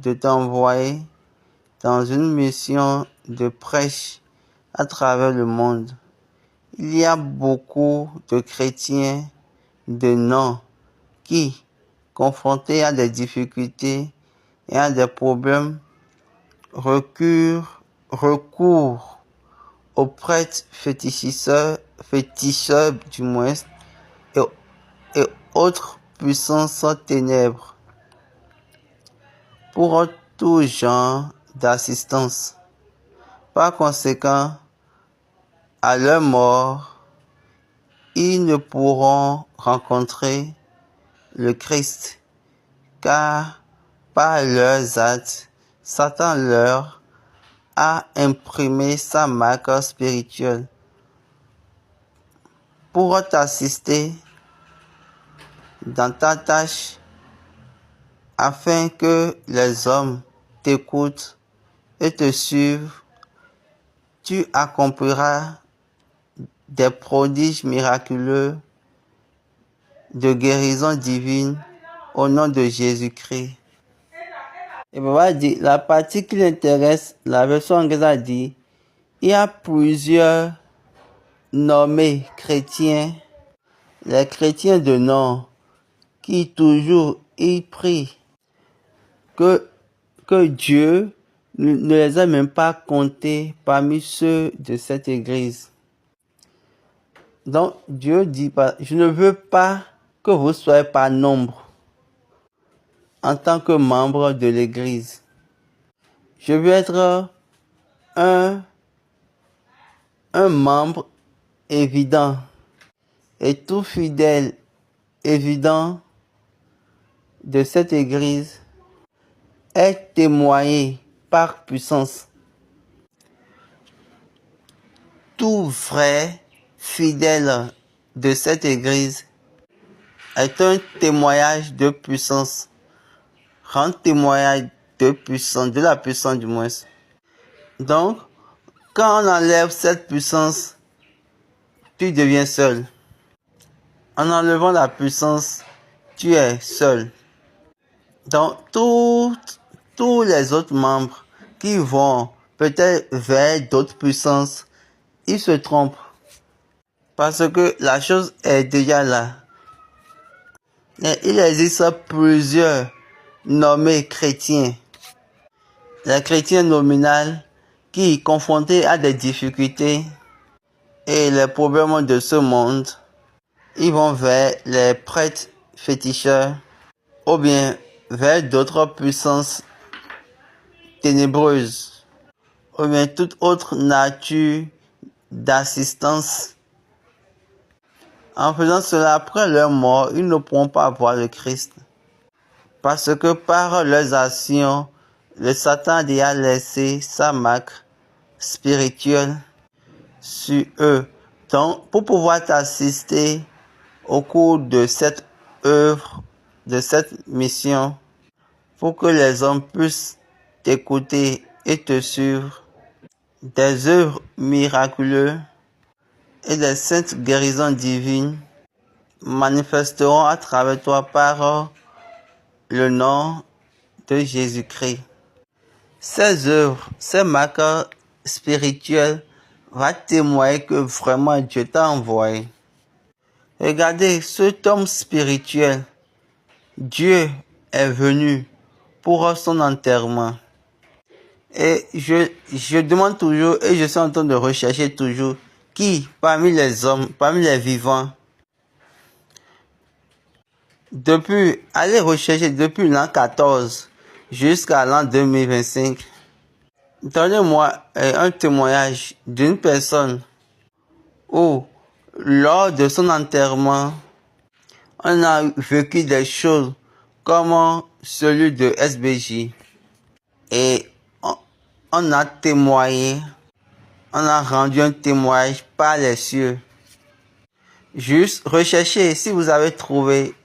de t'envoyer dans une mission de prêche à travers le monde. Il y a beaucoup de chrétiens de nom qui, confrontés à des difficultés et à des problèmes, recourent aux prêtres féticheurs du moins, et autres puissances ténèbres pour tout genre d'assistance. Par conséquent, à leur mort, ils ne pourront rencontrer le Christ, car par leurs actes, Satan leur a imprimé sa marque spirituelle. Pour t'assister dans ta tâche, afin que les hommes t'écoutent et te suivent, tu accompliras des prodiges miraculeux de guérison divine au nom de Jésus-Christ. Et papa dit, la partie qui l'intéresse, la version anglaise a dit, il y a plusieurs nommés chrétiens, les chrétiens de nom, qui toujours y prient que Dieu ne les a même pas comptés parmi ceux de cette église. Donc Dieu dit, je ne veux pas que vous soyez par nombre en tant que membre de l'église. Je veux être un membre évident et tout fidèle évident de cette église est témoigné par puissance. Tout vrai fidèle de cette église est un témoignage de puissance. Rend témoignage de puissance, de la puissance du moins. Donc, quand on enlève cette puissance, tu deviens seul. En enlevant la puissance, tu es seul. Donc, tous les autres membres qui vont peut-être vers d'autres puissances, ils se trompent. Parce que la chose est déjà là. Et il existe plusieurs nommés chrétiens. Les chrétiens nominaux qui, confrontés à des difficultés et les problèmes de ce monde, ils vont vers les prêtres féticheurs ou bien vers d'autres puissances ténébreuses ou bien toute autre nature d'assistance. En faisant cela, après leur mort, ils ne pourront pas voir le Christ. Parce que par leurs actions, le Satan a déjà laissé sa marque spirituelle sur eux. Donc, pour pouvoir t'assister au cours de cette œuvre, de cette mission, pour que les hommes puissent t'écouter et te suivre, des œuvres miraculeuses et des saintes guérisons divines manifesteront à travers toi par le nom de Jésus-Christ. Ces œuvres, ces marques spirituelles vont témoigner que vraiment Dieu t'a envoyé. Regardez, cet homme spirituel, Dieu est venu pour son enterrement. Et je demande toujours, et je suis en train de rechercher toujours, qui parmi les hommes, parmi les vivants, allez rechercher depuis l'an 14 jusqu'à l'an 2025. Donnez-moi un témoignage d'une personne où, lors de son enterrement, on a vécu des choses comme celui de SBJ. Et on a témoigné, on a rendu un témoignage par les cieux. Juste recherchez, si vous avez trouvé,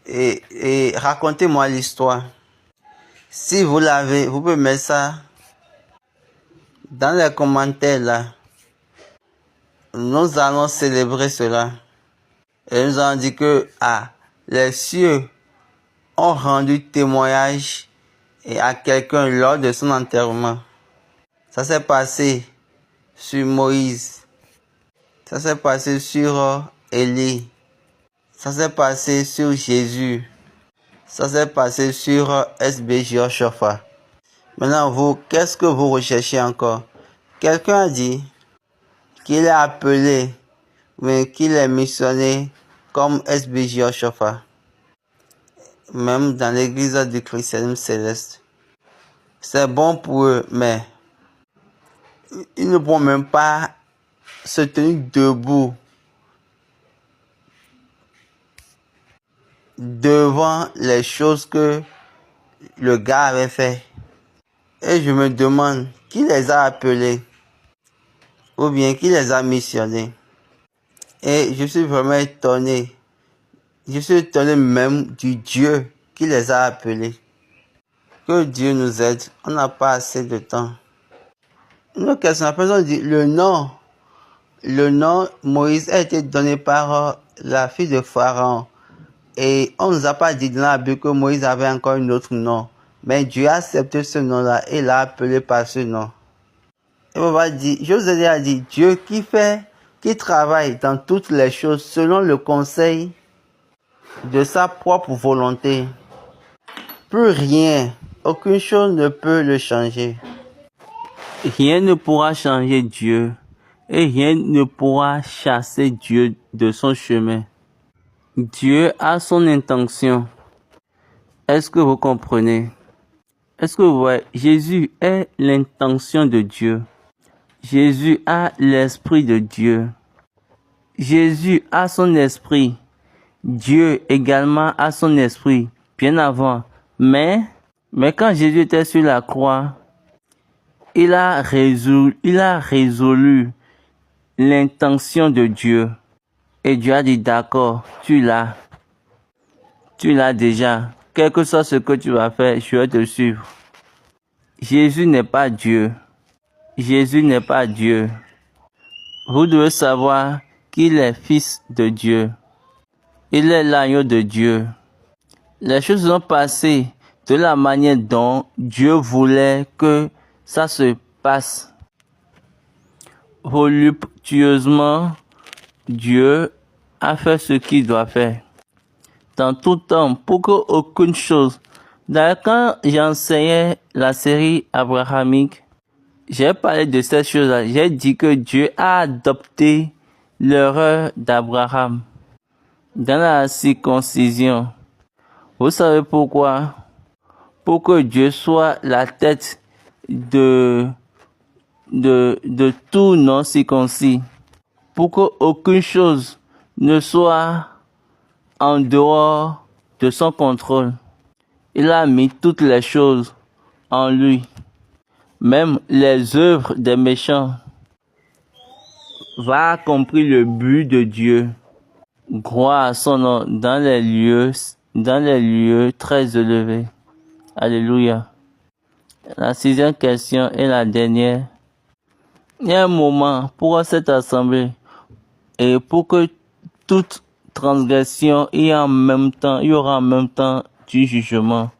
et racontez-moi l'histoire. Si vous l'avez, vous pouvez mettre ça dans les commentaires là. Nous allons célébrer cela. Et nous allons dire que les cieux ont rendu témoignage et à quelqu'un lors de son enterrement. Ça s'est passé sur Moïse. Ça s'est passé sur Élie. Ça s'est passé sur Jésus. Ça s'est passé sur SBJ Oshofa. Maintenant, vous, qu'est-ce que vous recherchez encore? Quelqu'un a dit qu'il est appelé, mais qu'il est missionné comme SBJ Oshofa. Même dans l'église du christianisme céleste. C'est bon pour eux, mais ils ne pourront même pas se tenir debout devant les choses que le gars avait fait. Et je me demande qui les a appelés ou bien qui les a missionnés. Et je suis vraiment étonné. Je suis étonné même du Dieu qui les a appelés. Que Dieu nous aide. On n'a pas assez de temps. Une autre question, la personne dit le nom Moïse a été donné par la fille de Pharaon. Et on ne nous a pas dit dans la Bible que Moïse avait encore un autre nom. Mais Dieu a accepté ce nom-là et l'a appelé par ce nom. Et on va dire, je vous ai déjà dit, Dieu qui travaille dans toutes les choses selon le conseil de sa propre volonté. Plus rien, aucune chose ne peut le changer. Rien ne pourra changer Dieu et rien ne pourra chasser Dieu de son chemin. Dieu a son intention. Est-ce que vous comprenez? Est-ce que vous voyez? Jésus est l'intention de Dieu. Jésus a l'esprit de Dieu. Jésus a son esprit. Dieu également a son esprit bien avant. Mais quand Jésus était sur la croix, il a résolu l'intention de Dieu. Et Dieu a dit, d'accord, tu l'as déjà. Quel que soit ce que tu vas faire, je vais te suivre. Jésus n'est pas Dieu. Jésus n'est pas Dieu. Vous devez savoir qu'il est fils de Dieu. Il est l'agneau de Dieu. Les choses sont passées de la manière dont Dieu voulait que ça se passe. Voluptueusement, Dieu a fait ce qu'il doit faire. Dans tout temps, pour qu'aucune chose. D'ailleurs, quand j'enseignais la série abrahamique, j'ai parlé de cette chose-là. J'ai dit que Dieu a adopté l'erreur d'Abraham dans la circoncision. Vous savez pourquoi? Pour que Dieu soit la tête de tout non-circoncis. Pour qu'aucune chose ne soit en dehors de son contrôle. Il a mis toutes les choses en lui. Même les œuvres des méchants va accomplir le but de Dieu. Gloire à son nom dans les lieux très élevés. Alléluia. La 6e question est la dernière. Il y a un moment pour cette assemblée et pour que toute transgression, il y aura en même temps du jugement.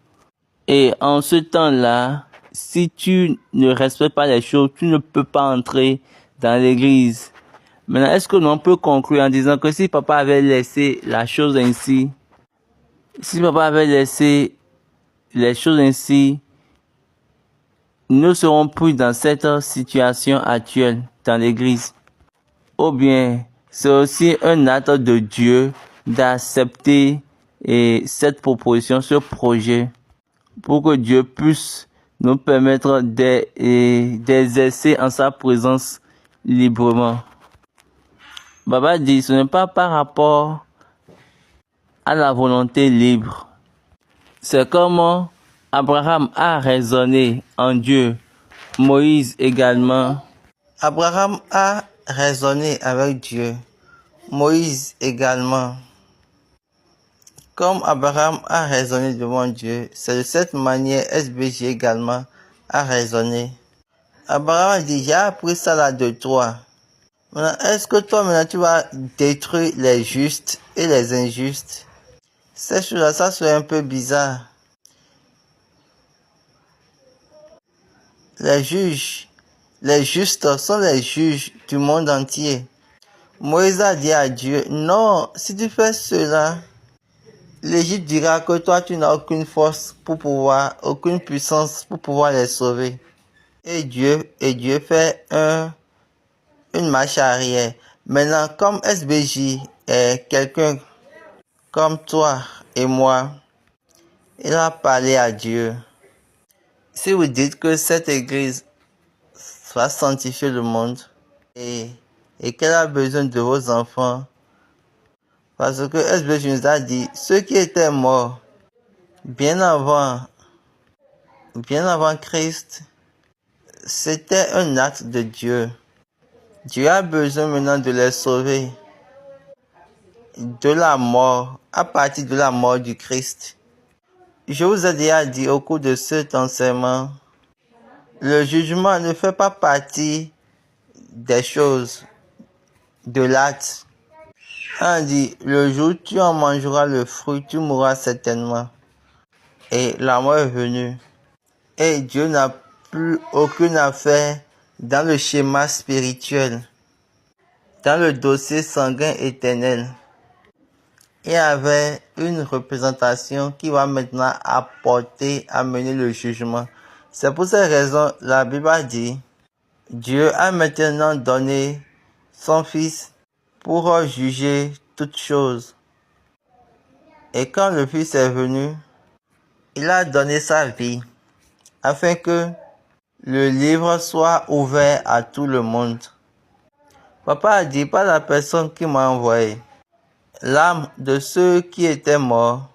Et en ce temps-là, si tu ne respectes pas les choses, tu ne peux pas entrer dans l'église. Maintenant, est-ce que l'on peut conclure en disant que si papa avait laissé la chose ainsi, si papa avait laissé les choses ainsi, nous serons plus dans cette situation actuelle dans l'église. Ou bien, c'est aussi un acte de Dieu d'accepter cette proposition, ce projet, pour que Dieu puisse nous permettre d'exercer en sa présence librement. Baba dit, ce n'est pas par rapport à la volonté libre. C'est comment Abraham a raisonné en Dieu. Moïse également. Abraham a raisonné avec Dieu. Moïse également. Comme Abraham a raisonné devant Dieu, c'est de cette manière SBJ également a raisonné. Abraham a dit, j'ai appris ça là de toi. Maintenant, est-ce que toi maintenant tu vas détruire les justes et les injustes? Ces choses-là, ça serait un peu bizarre. les juges, les justes sont les juges du monde entier. Moïse a dit à Dieu, non, si tu fais cela, l'Égypte dira que toi tu n'as aucune force pour pouvoir, aucune puissance pour pouvoir les sauver. Et Dieu fait une marche arrière. Maintenant, comme SBJ est quelqu'un comme toi et moi, il a parlé à Dieu. Si vous dites que cette église va sanctifier le monde et qu'elle a besoin de vos enfants, parce que SBJ nous a dit, ceux qui étaient morts bien avant Christ, c'était un acte de Dieu. Dieu a besoin maintenant de les sauver de la mort, à partir de la mort du Christ. Je vous ai déjà dit au cours de cet enseignement, le jugement ne fait pas partie des choses, de l'acte. On dit, le jour où tu en mangeras le fruit, tu mourras certainement. Et la mort est venue. Et Dieu n'a plus aucune affaire dans le schéma spirituel, dans le dossier sanguin éternel. Il y avait une représentation qui va maintenant amener le jugement. C'est pour cette raison, la Bible a dit, Dieu a maintenant donné son Fils pour juger toutes choses. Et quand le Fils est venu, il a donné sa vie afin que le livre soit ouvert à tout le monde. Papa a dit, pas la personne qui m'a envoyé, l'âme de ceux qui étaient morts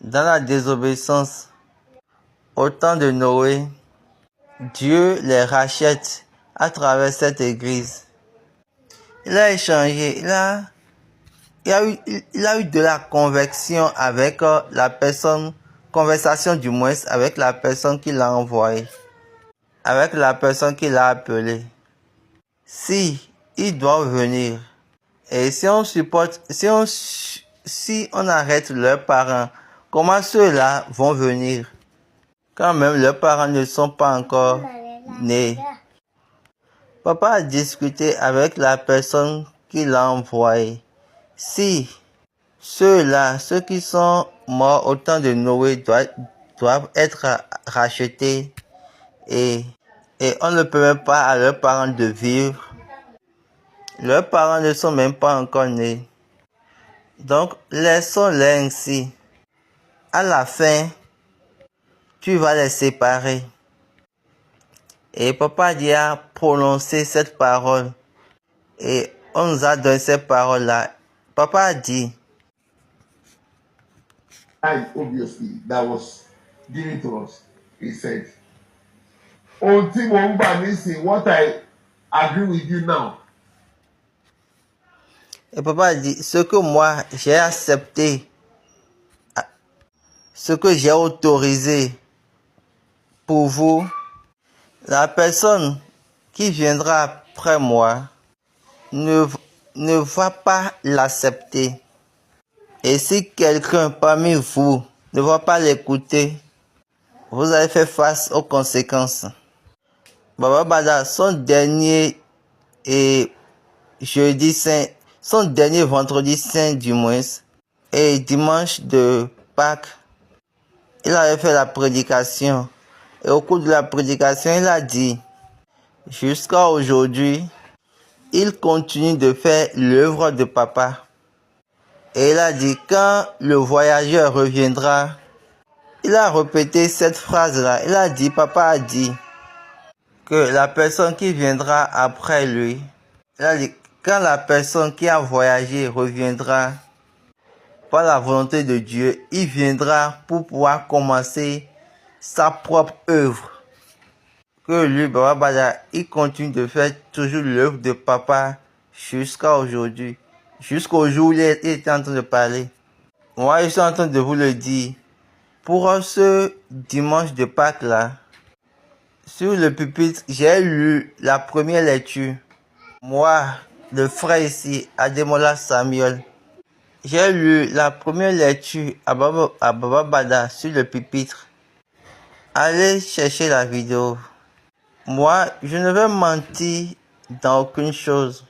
dans la désobéissance au temps de Noé, Dieu les rachète à travers cette église. Il a échangé, il a eu de la convection avec la personne, conversation du moins avec la personne qui l'a envoyé, avec la personne qui l'a appelé. Si ils doivent venir, et si on arrête leurs parents, comment ceux-là vont venir? Quand même leurs parents ne sont pas encore nés. Papa a discuté avec la personne qui l'a envoyé. Si ceux-là, ceux qui sont morts au temps de Noé doivent être rachetés et on ne permet pas à leurs parents de vivre. Leurs parents ne sont même pas encore nés. Donc, laissons-les ainsi. À la fin, tu vas les séparer. Et papa a prononcé cette parole. Et on nous a donné cette parole-là. Papa a dit. Obviously, that was given to us. He said, what I agree with you now. Et papa a dit, ce que moi j'ai accepté, ce que j'ai autorisé pour vous, la personne qui viendra après moi ne va pas l'accepter. Et si quelqu'un parmi vous ne va pas l'écouter, vous allez faire face aux conséquences. Baba Bada, son dernier jeudi saint, son dernier vendredi saint du moins, et dimanche de Pâques, il avait fait la prédication. Et au cours de la prédication, il a dit, jusqu'à aujourd'hui, il continue de faire l'œuvre de papa. Et il a dit, quand le voyageur reviendra, il a répété cette phrase-là. Il a dit, papa a dit que la personne qui viendra après lui, il a dit, quand la personne qui a voyagé reviendra par la volonté de Dieu, il viendra pour pouvoir commencer sa propre œuvre. Que lui, Baba Bada, il continue de faire toujours l'œuvre de papa jusqu'à aujourd'hui. Jusqu'au jour où il était en train de parler. Moi, je suis en train de vous le dire. Pour ce dimanche de Pâques là, sur le pupitre, j'ai lu la première lecture. Moi, le frère ici, Ademola Samuel, j'ai lu la première lecture à Baba Bada sur le pupitre. Allez chercher la vidéo. Moi, je ne vais mentir dans aucune chose.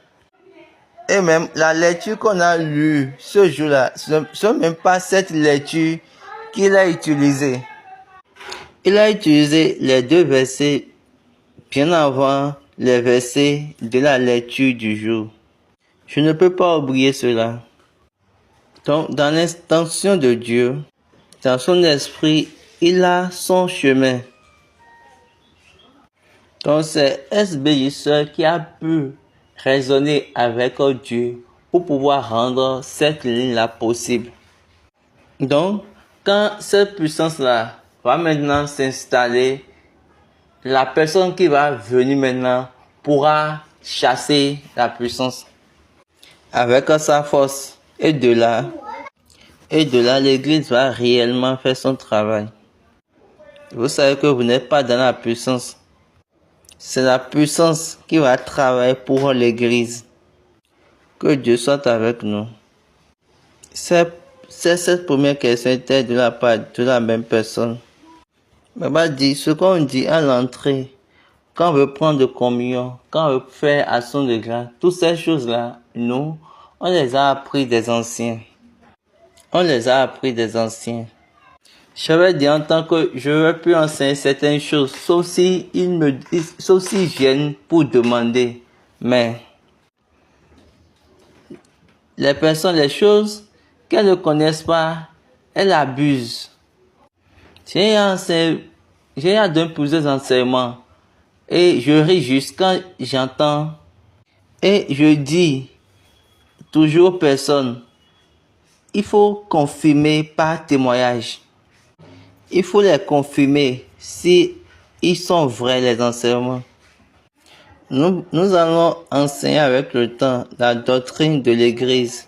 Et même la lecture qu'on a lue ce jour-là, ce n'est même pas cette lecture qu'il a utilisée. Il a utilisé les 2 versets bien avant les versets de la lecture du jour. Je ne peux pas oublier cela. Donc, dans l'intention de Dieu, dans son esprit, il a son chemin. Donc, c'est SBJ seul qui a pu raisonner avec Dieu pour pouvoir rendre cette ligne-là possible. Donc, quand cette puissance-là va maintenant s'installer, la personne qui va venir maintenant pourra chasser la puissance avec sa force. Et de là, l'Église va réellement faire son travail. Vous savez que vous n'êtes pas dans la puissance. C'est la puissance qui va travailler pour l'Église. Que Dieu soit avec nous. Cette première question était de la part de la même personne. Baba dit, ce qu'on dit à l'entrée, quand on veut prendre de communion, quand on veut faire action de grâce, toutes ces choses-là, nous, on les a appris des anciens. On les a appris des anciens. J'avais dit en tant que je ne veux plus enseigner certaines choses, sauf si ils viennent pour demander. Mais les personnes, les choses qu'elles ne connaissent pas, elles abusent. J'ai donné plusieurs enseignements et je ris juste quand j'entends et je dis toujours aux personnes, il faut confirmer par témoignage. Il faut les confirmer si ils sont vrais les enseignements. Nous allons enseigner avec le temps la doctrine de l'Église.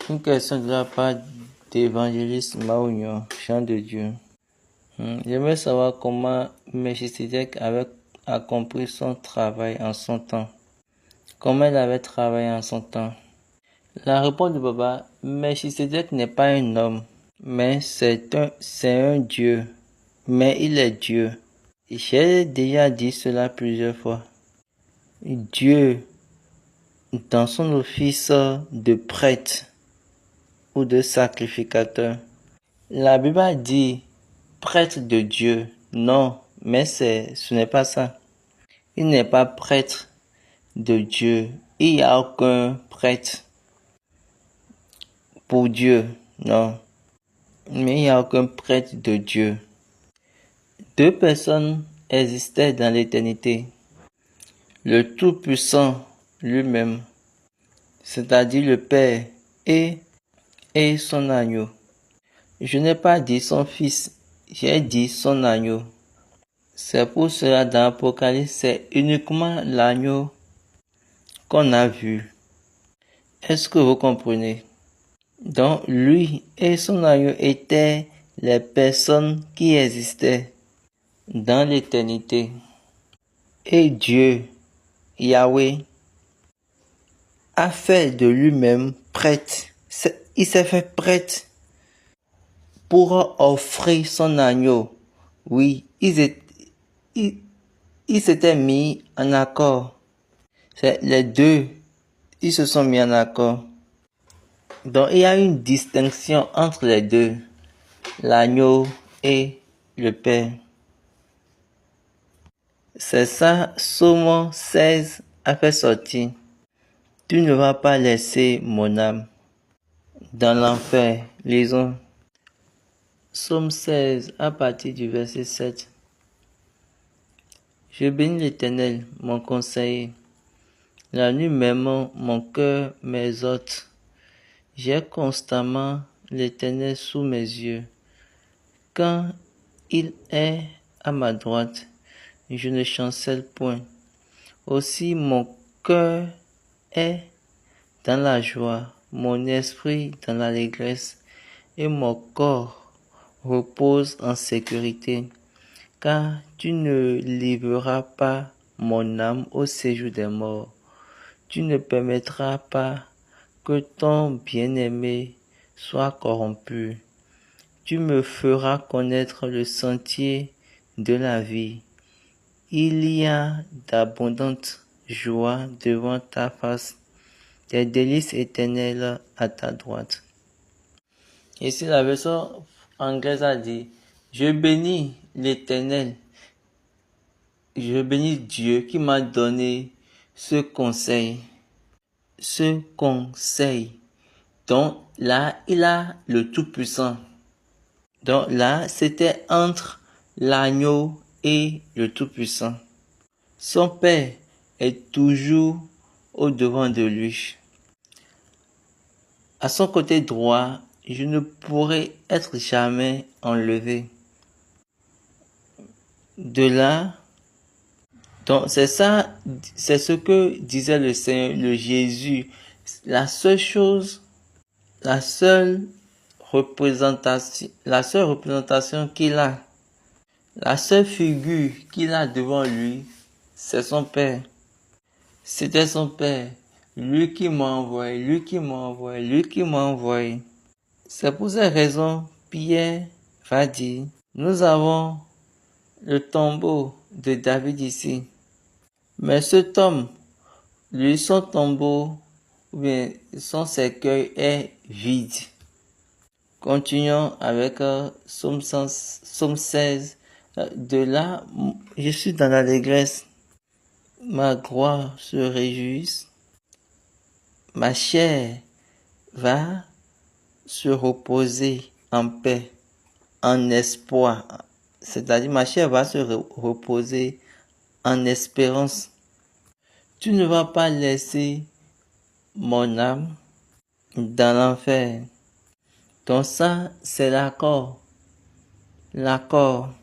Une question de la part d'évangéliste Maounion, chant de Dieu. J'aimerais savoir comment Melchisedec avait accompli son travail en son temps. Comment il avait travaillé en son temps. La réponse de Baba, Melchisedec n'est pas un homme, mais c'est un Dieu. Mais il est Dieu. J'ai déjà dit cela plusieurs fois. Dieu, dans son office de prêtre ou de sacrificateur, la Bible a dit prêtre de Dieu. Non, mais ce n'est pas ça. Il n'est pas prêtre de Dieu. Il n'y a aucun prêtre pour Dieu. Non. Mais il n'y a aucun prêtre de Dieu. 2 personnes existaient dans l'éternité. Le Tout-Puissant lui-même, c'est-à-dire le Père et son agneau. Je n'ai pas dit son fils, j'ai dit son agneau. C'est pour cela dans l'Apocalypse, c'est uniquement l'agneau qu'on a vu. Est-ce que vous comprenez? Donc lui et son agneau étaient les personnes qui existaient dans l'éternité. Et Dieu, Yahweh, a fait de lui-même prêtre. Il s'est fait prêtre pour offrir son agneau. Oui, ils s'étaient mis en accord. Les 2, ils se sont mis en accord. Donc il y a une distinction entre les 2, l'agneau et le Père. C'est ça, Psaume 16 a fait sortir. Tu ne vas pas laisser mon âme dans l'enfer. Lisons. Psaume 16 à partir du verset 7. Je bénis l'Éternel, mon conseiller. La nuit même, mon cœur m'exhorte. J'ai constamment l'Éternel sous mes yeux. Quand il est à ma droite, je ne chancelle point. Aussi mon cœur est dans la joie, mon esprit dans l'allégresse, et mon corps repose en sécurité, car tu ne livreras pas mon âme au séjour des morts. Tu ne permettras pas que ton bien-aimé soit corrompu. Tu me feras connaître le sentier de la vie. il y a d'abondantes joies devant ta face, des délices éternelles à ta droite. Ici, la version anglaise a dit, je bénis l'Éternel, je bénis Dieu qui m'a donné ce conseil. Donc là, il a le Tout-Puissant. Donc là, c'était entre l'agneau et le Tout-Puissant. Son Père est toujours au devant de lui. À son côté droit, je ne pourrai être jamais enlevé. De là, donc c'est ça, c'est ce que disait le Seigneur, le Jésus. La seule représentation qu'il a, la seule figure qu'il a devant lui, c'est son Père. C'était son Père. Lui qui m'a envoyé. C'est pour cette raison, Pierre va dire, nous avons le tombeau de David ici. Mais cet homme, lui, son tombeau, ou bien son cercueil est vide. Continuons avec Psaume 16. De là, je suis dans l'allégresse. Ma gloire se réjouit. Ma chair va se reposer en paix, en espoir. C'est-à-dire, ma chair va se reposer en espérance. Tu ne vas pas laisser mon âme dans l'enfer. Donc ça, c'est l'accord. L'accord.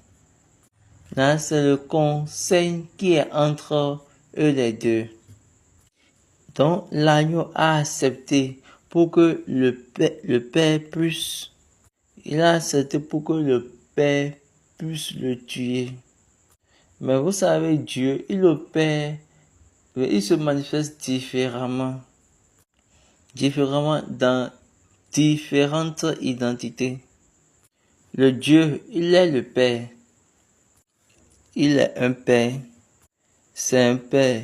Là, c'est le conseil qui est entre eux les deux. Donc, l'agneau a accepté pour que le Père puisse. Il a accepté pour que le Père puisse le tuer. Mais vous savez, Dieu, il opère, il se manifeste différemment dans différentes identités. Le Dieu, il est le Père. Il est un Père. C'est un Père.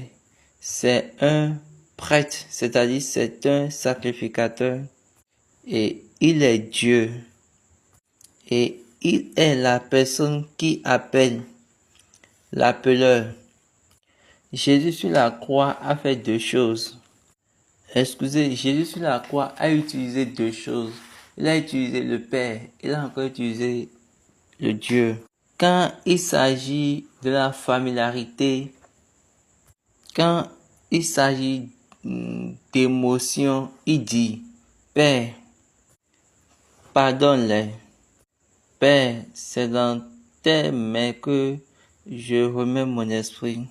C'est un prêtre, c'est-à-dire c'est un sacrificateur. Et il est Dieu. Et il est la personne qui appelle, l'appeleur. Jésus sur la croix a fait deux choses. Jésus sur la croix a utilisé deux choses. Il a utilisé le Père, il a encore utilisé le Dieu. Quand il s'agit de la familiarité, quand il s'agit d'émotion, il dit, Père, pardonne-les. Père, c'est dans tes mains que je remets mon esprit.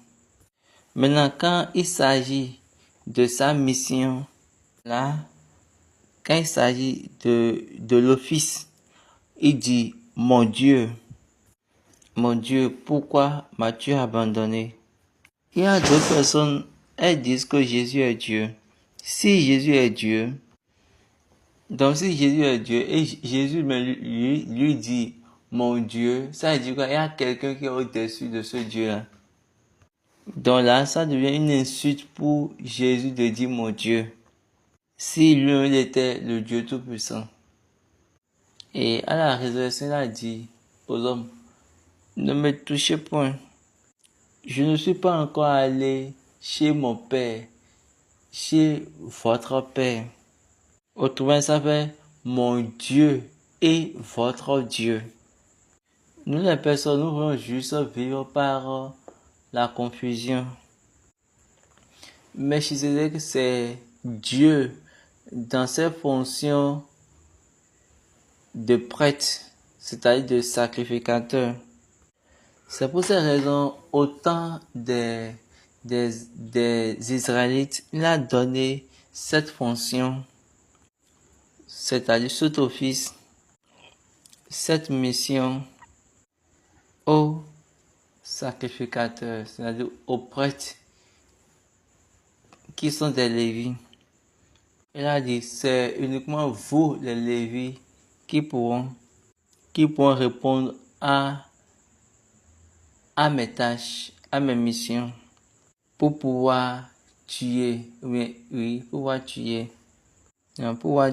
Maintenant, quand il s'agit de sa mission, là, quand il s'agit de l'office, il dit, mon Dieu, pourquoi m'as-tu abandonné? Il y a d'autres personnes, elles disent que Jésus est Dieu. Si Jésus est Dieu, donc si Jésus est Dieu, et Jésus lui dit, mon Dieu, ça veut dire qu'il y a quelqu'un qui est au-dessus de ce Dieu-là. Donc là, ça devient une insulte pour Jésus de dire mon Dieu. Si lui, il était le Dieu Tout-Puissant. Et à la résurrection, il a dit aux hommes, ne me touchez point. Je ne suis pas encore allé chez mon Père, chez votre Père. Autrement, ça fait mon Dieu et votre Dieu. Nous, les personnes, nous voulons juste vivre par la confusion. Mais je disais que c'est Dieu dans ses fonctions de prêtre, c'est-à-dire de sacrificateur. C'est pour cette raison, au temps des Israélites, il a donné cette fonction, c'est-à-dire cet office, cette mission aux sacrificateurs, c'est-à-dire aux prêtres qui sont des Lévites. Il a dit, c'est uniquement vous, les Lévites, qui pourront répondre à mes tâches, à mes missions pour pouvoir tuer, pour pouvoir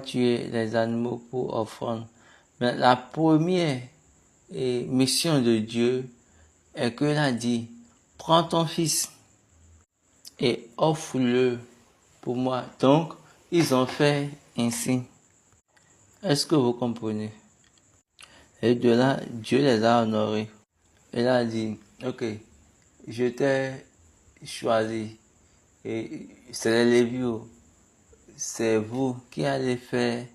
tuer les animaux pour offrande. Mais la première mission de Dieu est qu'il a dit, prends ton fils et offre-le pour moi. Donc, ils ont fait ainsi. Est-ce que vous comprenez? Et de là, Dieu les a honorés. Il a dit, ok, je t'ai choisi. Et c'est les Lévites. C'est vous qui allez faire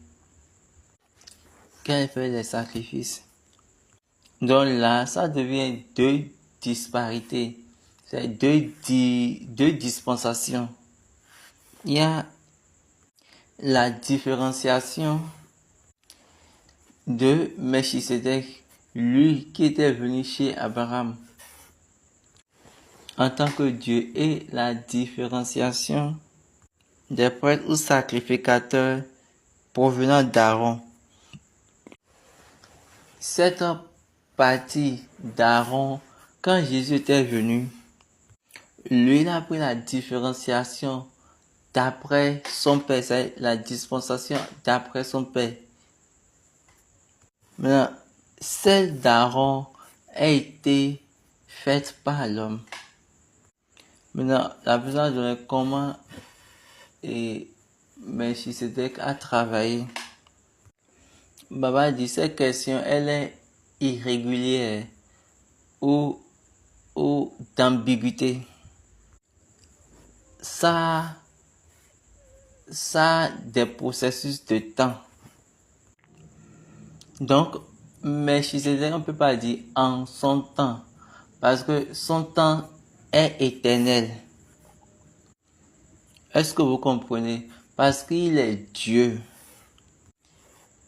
les sacrifices. Donc là, ça devient deux disparités. C'est deux dispensations. Il y a la différenciation de Melchisedec, lui qui était venu chez Abraham en tant que Dieu, et la différenciation des prêtres ou sacrificateurs provenant d'Aaron. Cette partie d'Aaron, quand Jésus était venu, lui il a pris la différenciation d'après son père, c'est la dispensation d'après son père. Maintenant, celle d'Aaron a été faite par l'homme. Maintenant, la besoin de comment Melchisedec a travaillé. Baba dit cette question, elle est irrégulière ou d'ambiguïté. Ça a des processus de temps. Donc, Melchisedec, on ne peut pas dire en son temps, parce que son temps est éternel. Est-ce que vous comprenez? Parce qu'il est Dieu.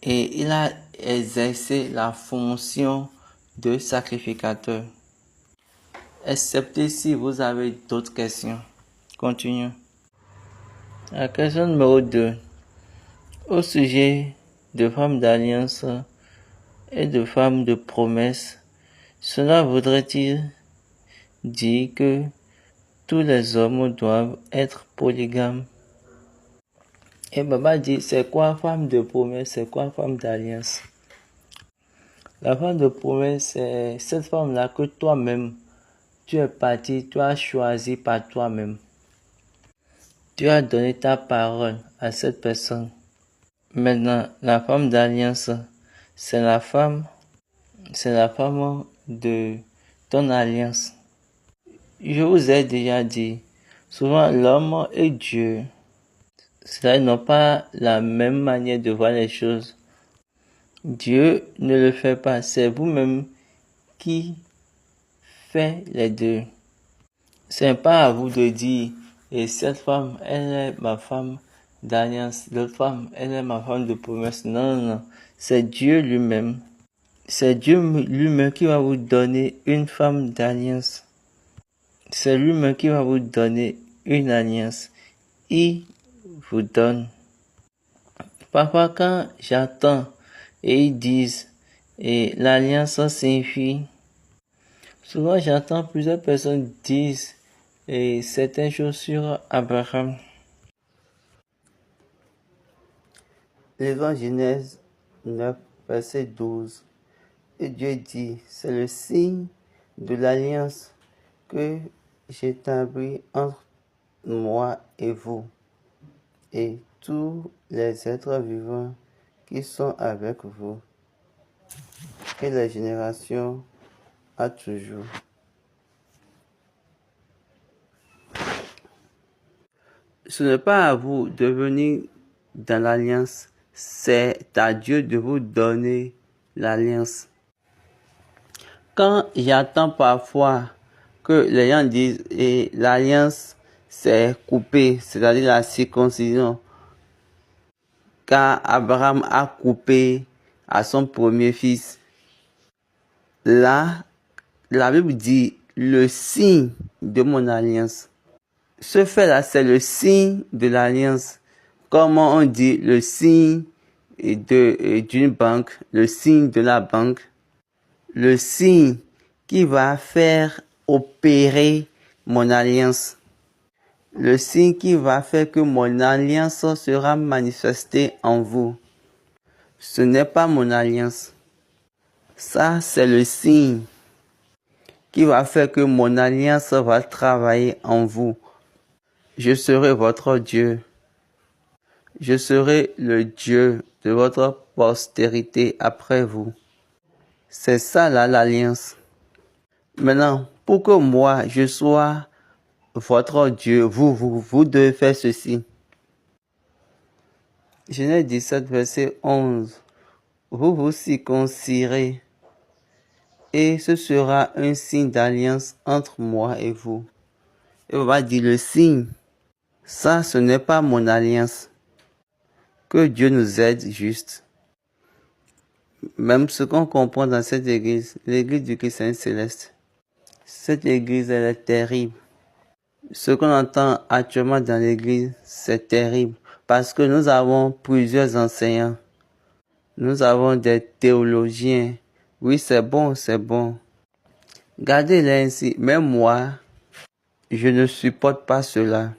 Et il a exercé la fonction de sacrificateur. Excepté si vous avez d'autres questions. Continuons. La question numéro 2. Au sujet de femmes d'alliance et de femmes de promesse, cela voudrait-il dire que tous les hommes doivent être polygames? Et Baba dit, c'est quoi femme de promesse, c'est quoi femme d'alliance? La femme de promesse, c'est cette femme-là que toi-même, tu es parti, tu as choisi par toi-même. Tu as donné ta parole à cette personne. Maintenant, la femme d'alliance, c'est la femme de ton alliance. Je vous ai déjà dit, souvent l'homme et Dieu, cela n'ont pas la même manière de voir les choses. Dieu ne le fait pas, c'est vous-même qui faites les deux. C'est pas à vous de dire, et cette femme, elle est ma femme d'alliance, l'autre femme, elle est ma femme de promesse. Non. C'est Dieu lui-même. C'est Dieu lui-même qui va vous donner une femme d'alliance. C'est lui-même qui va vous donner une alliance. Il vous donne. Parfois, quand j'entends et ils disent, et l'alliance signifie, souvent j'entends plusieurs personnes dire certaines choses sur Abraham. Livre Genèse 9, verset 12. Et Dieu dit, c'est le signe de l'alliance que j'établis entre moi et vous, et tous les êtres vivants qui sont avec vous, et les générations à toujours. Ce n'est pas à vous de venir dans l'alliance, c'est à Dieu de vous donner l'alliance. Quand j'entends parfois que les gens disent et l'alliance c'est coupé, c'est-à-dire la circoncision, car Abraham a coupé à son premier fils. Là, la Bible dit le signe de mon alliance. Ce fait-là, c'est le signe de l'alliance. Comment on dit le signe d'une banque, le signe de la banque, le signe qui va faire opérer mon alliance. Le signe qui va faire que mon alliance sera manifestée en vous. Ce n'est pas mon alliance. Ça, c'est le signe qui va faire que mon alliance va travailler en vous. Je serai votre Dieu. Je serai le Dieu de votre postérité après vous. C'est ça là l'alliance. Maintenant, pour que moi je sois votre Dieu, vous devez faire ceci. Genèse 17, verset 11. Vous vous circoncirez et ce sera un signe d'alliance entre moi et vous. Et on va dire le signe. Ça, ce n'est pas mon alliance. Que Dieu nous aide juste. Même ce qu'on comprend dans cette église, l'église du Christ céleste. Cette église, elle est terrible. Ce qu'on entend actuellement dans l'église, c'est terrible. Parce que nous avons plusieurs enseignants. Nous avons des théologiens. Oui, c'est bon, c'est bon. Gardez-les ainsi. Même moi, je ne supporte pas cela.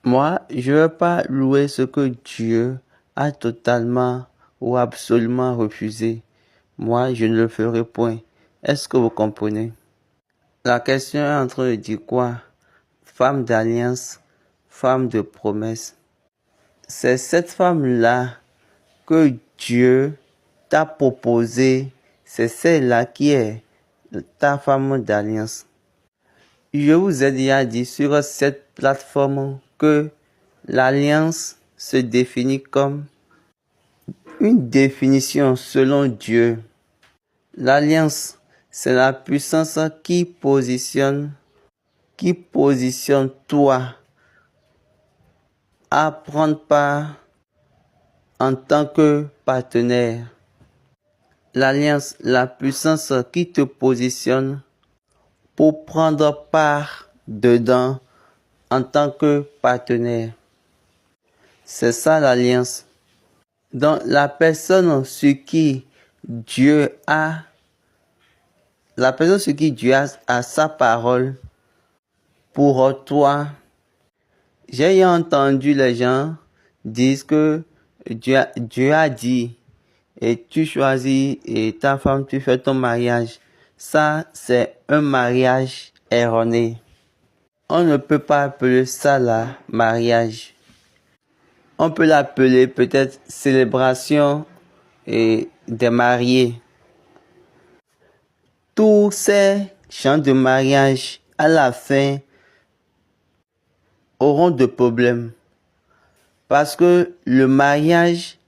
Moi, je ne veux pas louer ce que Dieu a totalement ou absolument refusé. Moi, je ne le ferai point. Est-ce que vous comprenez? La question est en train de dire quoi? Femme d'alliance, femme de promesse. C'est cette femme-là que Dieu t'a proposée. C'est celle-là qui est ta femme d'alliance. Je vous ai déjà dit sur cette plateforme que l'alliance se définit comme une définition selon Dieu. L'alliance, c'est la puissance qui positionne toi à prendre part en tant que partenaire. L'alliance, la puissance qui te positionne pour prendre part dedans en tant que partenaire. C'est ça l'alliance. Donc la personne sur qui Dieu a sa parole pour toi. J'ai entendu les gens dire que Dieu a dit et tu choisis et ta femme, tu fais ton mariage. Ça, c'est un mariage erroné. On ne peut pas appeler ça là mariage. On peut l'appeler peut-être célébration et des mariés. Tous ces chants de mariage, à la fin, auront de problèmes. Parce que le mariage